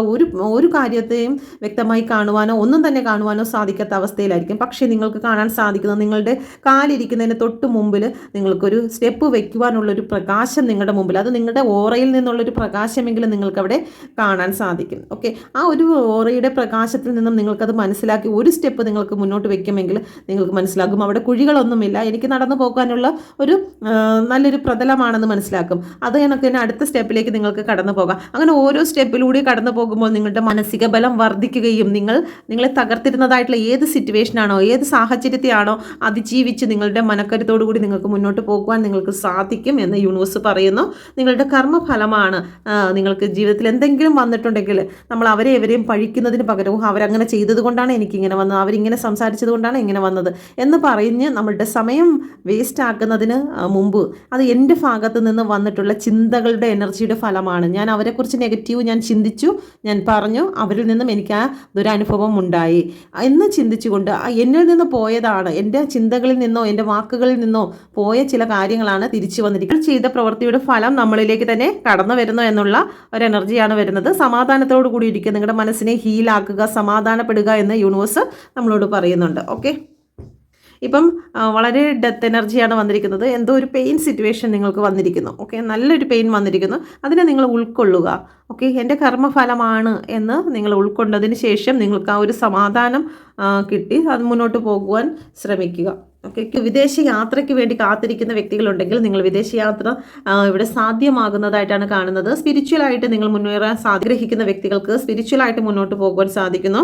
ഒരു കാര്യത്തെയും വ്യക്തമായി കാണുവാനോ ഒന്നും തന്നെ കാണുവാനോ സാധിക്കാത്ത അവസ്ഥയിലായിരിക്കും. പക്ഷേ നിങ്ങൾക്ക് കാണാൻ സാധിക്കുന്നത് നിങ്ങളുടെ കാലിരിക്കുന്നതിന് തൊട്ട് മുമ്പിൽ നിങ്ങൾക്കൊരു സ്റ്റെപ്പ് വയ്ക്കുവാനുള്ളൊരു പ്രകാശം നിങ്ങളുടെ മുമ്പിൽ, അത് നിങ്ങളുടെ ഓറയിൽ നിന്നുള്ളൊരു പ്രകാശമെങ്കിലും നിങ്ങൾക്ക് അവിടെ കാണാൻ സാധിക്കും. ഓക്കെ, ആ ഒരു ഓറയുടെ പ്രകാശത്തിൽ നിന്നും നിങ്ങൾക്കത് മനസ്സിലാക്കി ഒരു സ്റ്റെപ്പ് നിങ്ങൾക്ക് മുന്നോട്ട് വയ്ക്കുമെങ്കിൽ നിങ്ങൾക്ക് മനസ്സിലാകും അവിടെ കുഴികളൊന്നുമില്ല, എനിക്ക് നടന്നു പോകാനുള്ള ഒരു നല്ല നല്ലൊരു പ്രതലമാണെന്ന് മനസ്സിലാക്കും. അത് കണക്ക് തന്നെ അടുത്ത സ്റ്റെപ്പിലേക്ക് നിങ്ങൾക്ക് കടന്നു പോകാം. അങ്ങനെ ഓരോ സ്റ്റെപ്പിലൂടെ കടന്നു പോകുമ്പോൾ നിങ്ങളുടെ മാനസിക ബലം വർദ്ധിക്കുകയും നിങ്ങളെ തകർത്തിരുന്നതായിട്ടുള്ള ഏത് സിറ്റുവേഷനാണോ, ഏത് സാഹചര്യത്തെയാണോ അതിജീവിച്ച് നിങ്ങളുടെ മനക്കരുത്തോടു കൂടി നിങ്ങൾക്ക് മുന്നോട്ട് പോകുവാൻ നിങ്ങൾക്ക് സാധിക്കും എന്ന് യൂണിവേഴ്സ് പറയുന്നു. നിങ്ങളുടെ കർമ്മഫലമാണ്. നിങ്ങൾക്ക് ജീവിതത്തിൽ എന്തെങ്കിലും വന്നിട്ടുണ്ടെങ്കിൽ നമ്മൾ അവരെ എവരെയും പഴിക്കുന്നതിന് പകരവും അവരങ്ങനെ ചെയ്തത് കൊണ്ടാണ് എനിക്കിങ്ങനെ വന്നത്, അവരിങ്ങനെ സംസാരിച്ചത് കൊണ്ടാണ് ഇങ്ങനെ വന്നത് എന്ന് പറഞ്ഞ് നമ്മളുടെ സമയം വേസ്റ്റ് ആക്കുന്നതിന് മുമ്പ് അത് എൻ്റെ ഭാഗത്ത് നിന്ന് വന്നിട്ടുള്ള ചിന്തകളുടെ എനർജിയുടെ ഫലമാണ്. ഞാൻ അവരെക്കുറിച്ച് നെഗറ്റീവ് ഞാൻ ചിന്തിച്ചു, ഞാൻ പറഞ്ഞു, അവരിൽ നിന്നും എനിക്ക് ആ ദുരനുഭവം ഉണ്ടായി എന്ന് ചിന്തിച്ചുകൊണ്ട് എന്നിൽ നിന്ന് പോയതാണ്, എൻ്റെ ചിന്തകളിൽ നിന്നോ എൻ്റെ വാക്കുകളിൽ നിന്നോ പോയ ചില കാര്യങ്ങളാണ് തിരിച്ചു വന്നിരിക്കുന്നത്. ചെയ്ത പ്രവൃത്തിയുടെ ഫലം നമ്മളിലേക്ക് തന്നെ കടന്നു വരുന്നു എന്നുള്ള ഒരു എനർജിയാണ് വരുന്നത്. സമാധാനത്തോടു കൂടി ഇരിക്കുക, നിങ്ങളുടെ മനസ്സിനെ ഹീലാക്കുക, സമാധാനപ്പെടുക എന്ന് യൂണിവേഴ്സ് നമ്മളോട് പറയുന്നുണ്ട്. ഓക്കെ, ഇപ്പം വളരെ ഡെത്ത് എനർജിയാണ് വന്നിരിക്കുന്നത്. എന്തോ ഒരു പെയിൻ സിറ്റുവേഷൻ നിങ്ങൾക്ക് വന്നിരിക്കുന്നു. ഓക്കെ, നല്ലൊരു പെയിൻ വന്നിരിക്കുന്നു. അതിനെ നിങ്ങൾ ഉൾക്കൊള്ളുക. ഓക്കെ, എൻ്റെ കർമ്മഫലമാണ് എന്ന് നിങ്ങൾ ഉൾക്കൊണ്ടതിന് ശേഷം നിങ്ങൾക്ക് ആ ഒരു സമാധാനം കിട്ടി അത് മുന്നോട്ട് പോകുവാൻ ശ്രമിക്കുക. ഓക്കെ, വിദേശ യാത്രയ്ക്ക് വേണ്ടി കാത്തിരിക്കുന്ന വ്യക്തികളുണ്ടെങ്കിൽ നിങ്ങൾ വിദേശയാത്ര ഇവിടെ സാധ്യമാകുന്നതായിട്ടാണ് കാണുന്നത്. സ്പിരിച്വലായിട്ട് നിങ്ങൾ മുന്നേറാൻ ആഗ്രഹിക്കുന്ന വ്യക്തികൾക്ക് സ്പിരിച്വലായിട്ട് മുന്നോട്ട് പോകുവാൻ സാധിക്കുന്നു.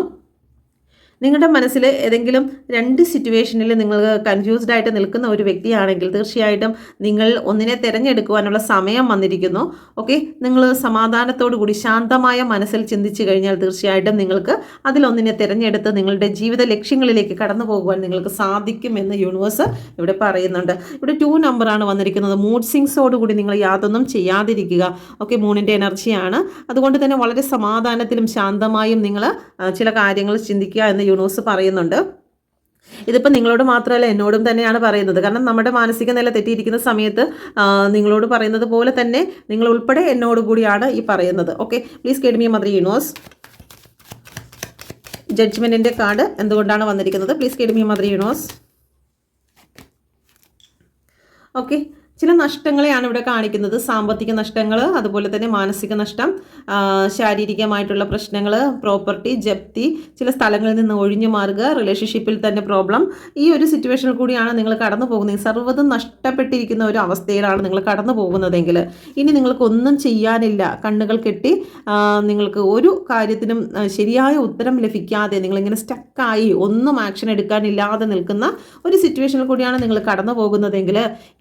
നിങ്ങളുടെ മനസ്സിൽ ഏതെങ്കിലും രണ്ട് സിറ്റുവേഷനിൽ നിങ്ങൾ കൺഫ്യൂസ്ഡ് ആയിട്ട് നിൽക്കുന്ന ഒരു വ്യക്തിയാണെങ്കിൽ തീർച്ചയായിട്ടും നിങ്ങൾ ഒന്നിനെ തിരഞ്ഞെടുക്കുവാനുള്ള സമയം വന്നിരിക്കുന്നു. ഓക്കെ, നിങ്ങൾ സമാധാനത്തോടു കൂടി ശാന്തമായ മനസ്സിൽ ചിന്തിച്ചു കഴിഞ്ഞാൽ തീർച്ചയായിട്ടും നിങ്ങൾക്ക് അതിലൊന്നിനെ തിരഞ്ഞെടുത്ത് നിങ്ങളുടെ ജീവിത ലക്ഷ്യങ്ങളിലേക്ക് കടന്നു പോകുവാൻ നിങ്ങൾക്ക് സാധിക്കും എന്ന് യൂണിവേഴ്സ് ഇവിടെ പറയുന്നുണ്ട്. ഇവിടെ 2 നമ്പറാണ് വന്നിരിക്കുന്നത്. മൂഡ് സ്വിങ്സോടുകൂടി നിങ്ങൾ യാതൊന്നും ചെയ്യാതിരിക്കുക. ഓക്കെ, മൂണിൻ്റെ എനർജിയാണ്. അതുകൊണ്ട് തന്നെ വളരെ സമാധാനത്തിലും ശാന്തമായും നിങ്ങൾ ചില കാര്യങ്ങൾ ചിന്തിക്കുക എന്ന് യൂണിവേഴ്സ് പറയുന്നുണ്ട്. ഇതിപ്പോൾ നിങ്ങളോട് മാത്രമല്ല എന്നോടും തന്നെയാണ് പറയുന്നത്. കാരണം നമ്മുടെ മാനസിക നില തെറ്റിയിരിക്കുന്ന സമയത്ത് നിങ്ങളോട് പറയുന്നത് പോലെ തന്നെ നിങ്ങൾ ഉൾപ്പെടെ എന്നോട് കൂടിയാണ് ഈ പറയുന്നത്. Okay, please guide me mother universe. ജഡ്ജ്മെൻറ്റിൻ്റെ കാർഡ് എന്തുകൊണ്ടാണ് വന്നിരിക്കുന്നത്? Please guide me mother universe. Okay, ചില നഷ്ടങ്ങളെയാണ് ഇവിടെ കാണിക്കുന്നത്. സാമ്പത്തിക നഷ്ടങ്ങൾ, അതുപോലെ തന്നെ മാനസിക നഷ്ടം, ശാരീരികമായിട്ടുള്ള പ്രശ്നങ്ങൾ, പ്രോപ്പർട്ടി ജപ്തി, ചില സ്ഥലങ്ങളിൽ നിന്ന് ഒഴിഞ്ഞു മാറുക, റിലേഷൻഷിപ്പിൽ തന്നെ പ്രോബ്ലം. ഈ ഒരു സിറ്റുവേഷനിൽ കൂടിയാണ് നിങ്ങൾ കടന്നു പോകുന്നത്. സർവ്വതും നഷ്ടപ്പെട്ടിരിക്കുന്ന ഒരു അവസ്ഥയിലാണ് നിങ്ങൾ കടന്നു പോകുന്നതെങ്കിൽ ഇനി നിങ്ങൾക്കൊന്നും ചെയ്യാനില്ല. കണ്ണുകൾ കെട്ടി നിങ്ങൾക്ക് ഒരു കാര്യത്തിനും ശരിയായ ഉത്തരം ലഭിക്കാതെ നിങ്ങളിങ്ങനെ സ്റ്റക്കായി ഒന്നും ആക്ഷൻ എടുക്കാനില്ലാതെ നിൽക്കുന്ന ഒരു സിറ്റുവേഷനിൽ കൂടിയാണ് നിങ്ങൾ കടന്നു പോകുന്നതെങ്കിൽ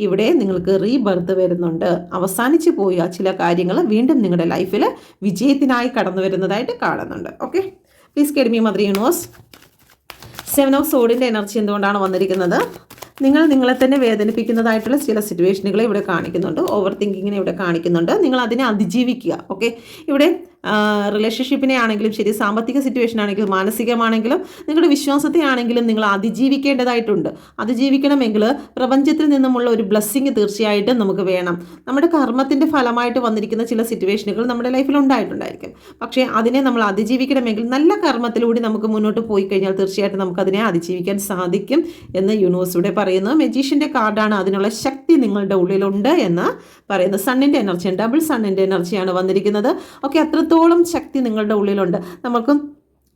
ഇവിടെ നിങ്ങൾക്ക് റീബർത്ത് വരുന്നുണ്ട്. അവസാനിച്ചു പോയ ചില കാര്യങ്ങൾ വീണ്ടും നിങ്ങളുടെ ലൈഫിൽ വിജയത്തിനായി കടന്നു വരുന്നതായിട്ട് കാണുന്നുണ്ട്. Okay, please guide me mother universe. 7 of സോഡിൻ്റെ എനർജി എന്തുകൊണ്ടാണ് വന്നിരിക്കുന്നത്? നിങ്ങൾ നിങ്ങളെ തന്നെ വേദനിപ്പിക്കുന്നതായിട്ടുള്ള ചില സിറ്റുവേഷനുകളെ ഇവിടെ കാണിക്കുന്നുണ്ട്. ഓവർ തിങ്കിങ്ങിനെ ഇവിടെ കാണിക്കുന്നുണ്ട്. നിങ്ങൾ അതിനെ അതിജീവിക്കുക. ഓക്കെ, ഇവിടെ റിലേഷൻഷിപ്പിനെ ആണെങ്കിലും ശരി, സാമ്പത്തിക സിറ്റുവേഷൻ ആണെങ്കിലും മാനസികമാണെങ്കിലും നിങ്ങളുടെ വിശ്വാസത്തെ ആണെങ്കിലും നിങ്ങൾ അതിജീവിക്കേണ്ടതായിട്ടുണ്ട്. അതിജീവിക്കണമെങ്കിൽ പ്രപഞ്ചത്തിൽ നിന്നുമുള്ള ഒരു ബ്ലെസ്സിങ് തീർച്ചയായിട്ടും നമുക്ക് വേണം. നമ്മുടെ കർമ്മത്തിൻ്റെ ഫലമായിട്ട് വന്നിരിക്കുന്ന ചില സിറ്റുവേഷനുകൾ നമ്മുടെ ലൈഫിൽ ഉണ്ടായിട്ടുണ്ടായിരിക്കും. പക്ഷേ അതിനെ നമ്മൾ അതിജീവിക്കണമെങ്കിൽ നല്ല കർമ്മത്തിലൂടെ നമുക്ക് മുന്നോട്ട് പോയി കഴിഞ്ഞാൽ തീർച്ചയായിട്ടും നമുക്കതിനെ അതിജീവിക്കാൻ സാധിക്കും എന്ന് യൂണിവേഴ്സ് ഇവിടെ പറയുന്നു. മെജീഷ്യൻ്റെ കാർഡാണ്. അതിനുള്ള ശക്തി നിങ്ങളുടെ ഉള്ളിലുണ്ട് എന്ന് പറയുന്നത്. സണ്ണിൻ്റെ എനർജിയാണ്, ഡബിൾ സണ്ണിൻ്റെ എനർജിയാണ് വന്നിരിക്കുന്നത്. ഓക്കെ, അത്രത്തോളം ശക്തി നിങ്ങളുടെ ഉള്ളിലുണ്ട്. നമുക്ക്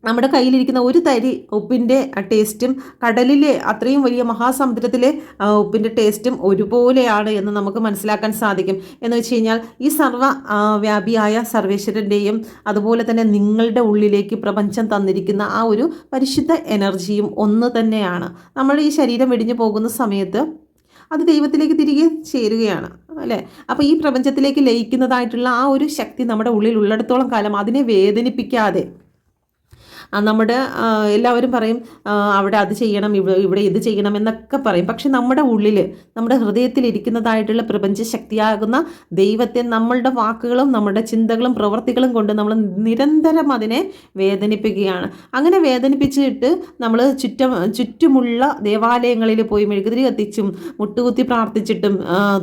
നമ്മുടെ കയ്യിലിരിക്കുന്ന ഒരു തരി ഉപ്പിൻ്റെ ടേസ്റ്റും കടലിലെ അത്രയും വലിയ മഹാസമുദ്രത്തിലെ ഉപ്പിൻ്റെ ടേസ്റ്റും ഒരുപോലെയാണ് എന്ന് നമുക്ക് മനസ്സിലാക്കാൻ സാധിക്കും. എന്ന് വെച്ച് കഴിഞ്ഞാൽ ഈ സർവ്വവ്യാപിയായ സർവേശ്വരൻ്റെയും അതുപോലെ തന്നെ നിങ്ങളുടെ ഉള്ളിലേക്ക് പ്രപഞ്ചം തന്നിരിക്കുന്ന ആ ഒരു പരിശുദ്ധ എനർജിയും ഒന്ന് തന്നെയാണ്. നമ്മൾ ഈ ശരീരം വെടിഞ്ഞു പോകുന്ന സമയത്ത് അത് ദൈവത്തിലേക്ക് തിരികെ ചേരുകയാണ് അല്ലേ? അപ്പോൾ ഈ പ്രപഞ്ചത്തിലേക്ക് ലയിക്കുന്നതായിട്ടുള്ള ആ ഒരു ശക്തി നമ്മുടെ ഉള്ളിൽ ഉള്ളിടത്തോളം കാലം അതിനെ വേദനിപ്പിക്കാതെ നമ്മുടെ എല്ലാവരും പറയും അവിടെ അത് ചെയ്യണം, ഇവിടെ ഇത് ചെയ്യണം എന്നൊക്കെ പറയും. പക്ഷെ നമ്മുടെ ഉള്ളിൽ നമ്മുടെ ഹൃദയത്തിലിരിക്കുന്നതായിട്ടുള്ള പ്രപഞ്ചശക്തിയാകുന്ന ദൈവത്തെ നമ്മളുടെ വാക്കുകളും നമ്മുടെ ചിന്തകളും പ്രവൃത്തികളും കൊണ്ട് നമ്മൾ നിരന്തരം അതിനെ വേദനിപ്പിക്കുകയാണ്. അങ്ങനെ വേദനിപ്പിച്ചിട്ട് നമ്മൾ ചുറ്റുമുള്ള ദേവാലയങ്ങളിൽ പോയി മെഴുകുതിരി കത്തിച്ചും മുട്ടുകുത്തി പ്രാർത്ഥിച്ചിട്ടും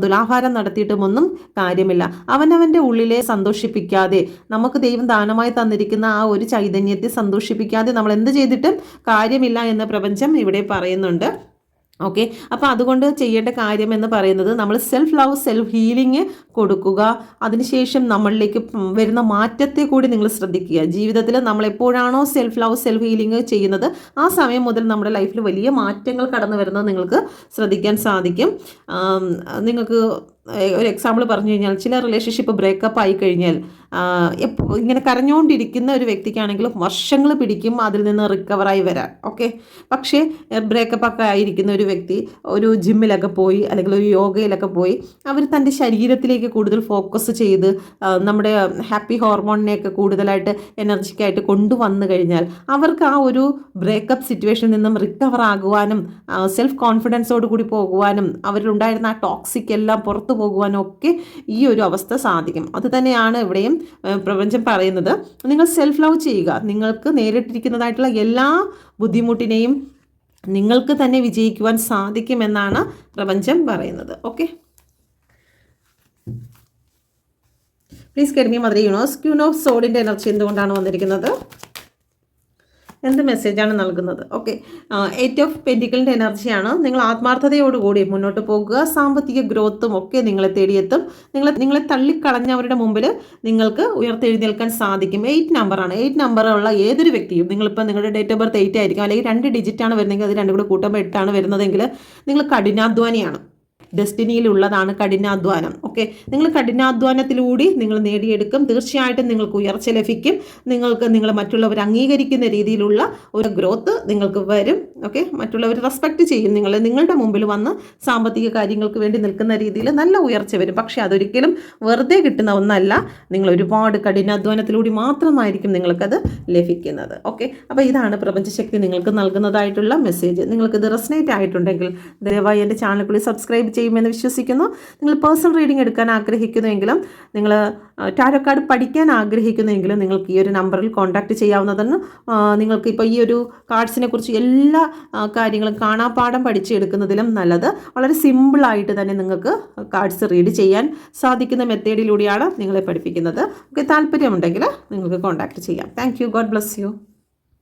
തുലാഭാരം നടത്തിയിട്ടും ഒന്നും കാര്യമില്ല. അവനവൻ്റെ ഉള്ളിലെ സന്തോഷിപ്പിക്കാതെ നമുക്ക് ദൈവം ദാനമായി തന്നിരിക്കുന്ന ആ ഒരു ചൈതന്യത്തെ സന്തോഷിപ്പിക്കാതെ നമ്മൾ എന്ത് ചെയ്തിട്ടും കാര്യമില്ല എന്ന് പ്രപഞ്ചം ഇവിടെ പറയുന്നുണ്ട്. ഓക്കെ, അപ്പോൾ അതുകൊണ്ട് ചെയ്യേണ്ട കാര്യം എന്ന് പറയുന്നത് നമ്മൾ സെൽഫ് ലവ്, സെൽഫ് ഹീലിംഗ് കൊടുക്കുക. അതിനുശേഷം നമ്മളിലേക്ക് വരുന്ന മാറ്റത്തെ കൂടി നിങ്ങൾ ശ്രദ്ധിക്കുക. ജീവിതത്തിൽ നമ്മൾ എപ്പോഴാണോ സെൽഫ് ലവ്, സെൽഫ് ഹീലിംഗ് ചെയ്യുന്നത് ആ സമയം മുതൽ നമ്മുടെ ലൈഫിൽ വലിയ മാറ്റങ്ങൾ കടന്നു വരുന്നത് നിങ്ങൾക്ക് ശ്രദ്ധിക്കാൻ സാധിക്കും. നിങ്ങൾക്ക് ഒരു എക്സാമ്പിൾ പറഞ്ഞു കഴിഞ്ഞാൽ ചില റിലേഷൻഷിപ്പ് ബ്രേക്കപ്പ് ആയി കഴിഞ്ഞാൽ ഇങ്ങനെ കരഞ്ഞുകൊണ്ടിരിക്കുന്ന ഒരു വ്യക്തിക്കാണെങ്കിൽ വർഷങ്ങൾ പിടിക്കും അതിൽ നിന്ന് റിക്കവറായി വരാൻ. ഓക്കെ, പക്ഷേ ബ്രേക്കപ്പ് ഒക്കെ ആയിരിക്കുന്ന ഒരു വ്യക്തി ഒരു ജിമ്മിലൊക്കെ പോയി അല്ലെങ്കിൽ ഒരു യോഗയിലൊക്കെ പോയി അവർ തൻ്റെ ശരീരത്തിലേക്ക് കൂടുതൽ ഫോക്കസ് ചെയ്ത് നമ്മുടെ ഹാപ്പി ഹോർമോണിനെയൊക്കെ കൂടുതലായിട്ട് എനർജിക്കായിട്ട് കൊണ്ടുവന്നു കഴിഞ്ഞാൽ അവർക്ക് ആ ഒരു ബ്രേക്കപ്പ് സിറ്റുവേഷനിൽ നിന്നും റിക്കവർ ആകുവാനും സെൽഫ് കോൺഫിഡൻസോട് കൂടി പോകുവാനും അവരിലുണ്ടായിരുന്ന ആ ടോക്സിക് എല്ലാം പുറത്തു പോകുവാനും ഒക്കെ ഈ ഒരു അവസ്ഥ സാധിക്കും. അത് തന്നെയാണ് ഇവിടെയും പ്രപഞ്ചം പറയുന്നത്. നിങ്ങൾ സെൽഫ് ലവ് ചെയ്യുക. നിങ്ങൾക്ക് നേരിട്ടിരിക്കുന്നതായിട്ടുള്ള എല്ലാ ബുദ്ധിമുട്ടിനെയും നിങ്ങൾക്ക് തന്നെ വിജയിക്കുവാൻ സാധിക്കുമെന്നാണ് പ്രപഞ്ചം പറയുന്നത്. Okay, please get me mother universe. Queen of സോഡിൻ്റെ എനർജി എന്തുകൊണ്ടാണ് വന്നിരിക്കുന്നത്? എന്ത് മെസ്സേജാണ് നൽകുന്നത്? ഓക്കെ, 8 ഓഫ് പെൻറ്റിക്കിളിൻ്റെ എനർജിയാണ്. നിങ്ങൾ ആത്മാർത്ഥതയോടുകൂടി മുന്നോട്ട് പോകുക. സാമ്പത്തിക ഗ്രോത്തും ഒക്കെ നിങ്ങളെ തേടിയെത്തും. നിങ്ങളെ തള്ളിക്കളഞ്ഞവരുടെ മുമ്പിൽ നിങ്ങൾക്ക് ഉയർത്തെഴുന്നേൽക്കാൻ സാധിക്കും. 8 നമ്പറാണ്. 8 നമ്പറുള്ള ഏതൊരു വ്യക്തിയും, നിങ്ങളിപ്പോൾ നിങ്ങളുടെ ഡേറ്റ് ഓഫ് ബർത്ത് 8 ആയിരിക്കും, അല്ലെങ്കിൽ 2 ഡിജിറ്റാണ് വരുന്നതെങ്കിൽ അത് 2 കൂടെ കൂട്ടുമ്പോൾ 8 ആണ് വരുന്നതെങ്കിൽ നിങ്ങൾ കഠിനാധ്വാനിയാണ്. ഡെസ്റ്റിനിയിലുള്ളതാണ് കഠിനാധ്വാനം. ഓക്കെ, നിങ്ങൾ കഠിനാധ്വാനത്തിലൂടെ നിങ്ങൾ നേടിയെടുക്കും. തീർച്ചയായിട്ടും നിങ്ങൾക്ക് ഉയർച്ച ലഭിക്കും. നിങ്ങൾ മറ്റുള്ളവർ അംഗീകരിക്കുന്ന രീതിയിലുള്ള ഒരു ഗ്രോത്ത് നിങ്ങൾക്ക് വരും. ഓക്കെ, മറ്റുള്ളവർ റെസ്പെക്റ്റ് ചെയ്യും. നിങ്ങളുടെ മുമ്പിൽ വന്ന് സാമ്പത്തിക കാര്യങ്ങൾക്ക് വേണ്ടി നിൽക്കുന്ന രീതിയിൽ നല്ല ഉയർച്ച വരും. പക്ഷേ അതൊരിക്കലും വെറുതെ കിട്ടുന്ന ഒന്നല്ല. നിങ്ങൾ ഒരുപാട് കഠിനാധ്വാനത്തിലൂടെ മാത്രമായിരിക്കും നിങ്ങൾക്കത് ലഭിക്കുന്നത്. ഓക്കെ, അപ്പോൾ ഇതാണ് പ്രപഞ്ചശക്തി നിങ്ങൾക്ക് നൽകുന്നതായിട്ടുള്ള മെസ്സേജ്. നിങ്ങൾക്കിത് റെസനേറ്റ് ആയിട്ടുണ്ടെങ്കിൽ ദയവായി എൻ്റെ ചാനൽ കൂടി സബ്സ്ക്രൈബ് ചെയ്യുമെന്ന് വിശ്വസിക്കുന്നു. നിങ്ങൾ പേഴ്സണൽ റീഡിംഗ് എടുക്കാൻ ആഗ്രഹിക്കുന്നുവെങ്കിലും നിങ്ങൾ ടാരോ കാർഡ് പഠിക്കാൻ ആഗ്രഹിക്കുന്നുവെങ്കിലും നിങ്ങൾക്ക് ഈ ഒരു നമ്പറിൽ കോൺടാക്റ്റ് ചെയ്യാവുന്നതാണ്. നിങ്ങൾക്ക് ഇപ്പോൾ ഈ ഒരു കാർഡ്സിനെ കുറിച്ച് എല്ലാ കാര്യങ്ങളും കാണാപ്പാഠം പഠിച്ചെടുക്കുന്നതിലും നല്ലത് വളരെ സിമ്പിളായിട്ട് തന്നെ നിങ്ങൾക്ക് കാർഡ്സ് റീഡ് ചെയ്യാൻ സാധിക്കുന്ന മെത്തേഡിലൂടെയാണ് നിങ്ങളെ പഠിപ്പിക്കുന്നത്. ഓക്കെ, താല്പര്യമുണ്ടെങ്കിൽ നിങ്ങൾക്ക് കോൺടാക്റ്റ് ചെയ്യാം. Thank you. God bless you.